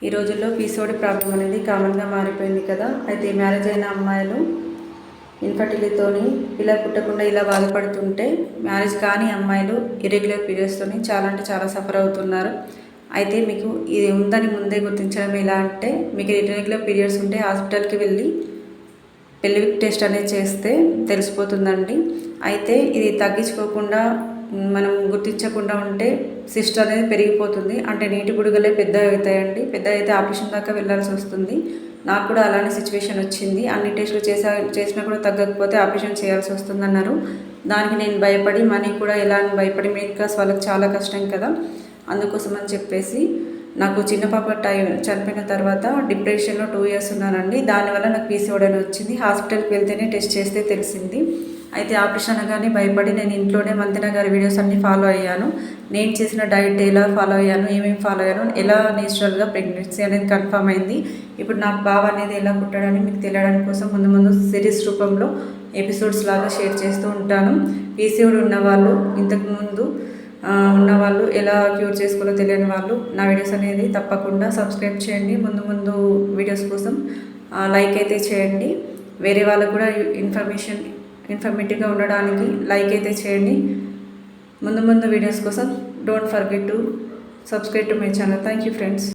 ఈ రోజుల్లో PCOD problem అనేది కామన్గా మారిపోయింది కదా. అయితే మ్యారేజ్ అయిన అమ్మాయిలు ఇన్ఫర్టిలిటీతోని పిల్లలు పుట్టకుండా ఇలా బాధపడుతుంటే, మ్యారేజ్ కాని అమ్మాయిలు ఇర్రెగ్యులర్ పీరియడ్స్తోని చాలా అంటే చాలా సఫర్ అవుతున్నారు. అయితే మీకు ఇది ఉందని ముందే గుర్తించడం ఎలా అంటే, మీకు ఇర్రెగ్యులర్ పీరియడ్స్ ఉంటే హాస్పిటల్కి వెళ్ళి పెల్విక్ టెస్ట్ అనేది చేస్తే తెలిసిపోతుందండి. అయితే ఇది తగ్గించుకోకుండా మనం గుర్తించకుండా ఉంటే సిస్ట్ అనేది పెరిగిపోతుంది. అంటే నీటి బుడగలే పెద్దగా అవుతాయండి. పెద్ద అయితే ఆపరేషన్ దాకా వెళ్ళాల్సి వస్తుంది. నాకు కూడా అలానే సిచ్యువేషన్ వచ్చింది. అన్ని టెస్టులు చేసినా కూడా తగ్గకపోతే ఆపరేషన్ చేయాల్సి వస్తుందన్నారు. దానికి నేను భయపడి, మనీ కూడా ఎలా అని భయపడి, మిడిల్ క్లాస్ వాళ్ళకి చాలా కష్టం కదా, అందుకోసం అని చెప్పేసి నాకు చిన్న పాప చనిపోయిన తర్వాత డిప్రెషన్లో 2 years ఉన్నానండి. దానివల్ల నాకు పీసీఓడి అని వచ్చింది. హాస్పిటల్కి వెళ్తేనే టెస్ట్ చేస్తే తెలిసింది. అయితే ఆపరేషన్ అనగానే భయపడి నేను ఇంట్లోనే మంతెన గారి వీడియోస్ అన్నీ ఫాలో అయ్యాను. నేను చేసిన డైట్ ఎలా ఫాలో అయ్యాను, ఏమేమి ఫాలో అయ్యాను, ఎలా నేచురల్గా ప్రెగ్నెన్సీ అనేది కన్ఫర్మ్ అయింది. ఇప్పుడు నాకు బావ అనేది ఎలా పుట్టాడని మీకు తెలియడానికి కోసం ముందు ముందు సిరీస్ రూపంలో ఎపిసోడ్స్ లాగా షేర్ చేస్తూ ఉంటాను. పీసీఓడి ఉన్నవాళ్ళు, ఇంతకుముందు ఉన్నవాళ్ళు ఎలా క్యూర్ చేసుకోవాలో తెలియని వాళ్ళు నా వీడియోస్ అనేది తప్పకుండా సబ్స్క్రైబ్ చేయండి. ముందు ముందు వీడియోస్ కోసం లైక్ అయితే చేయండి. వేరే వాళ్ళకు కూడా ఇన్ఫర్మేటివ్గా ఉండడానికి లైక్ అయితే చేయండి. ముందు ముందు వీడియోస్ కోసం don't forget to subscribe to my channel. Thank you friends.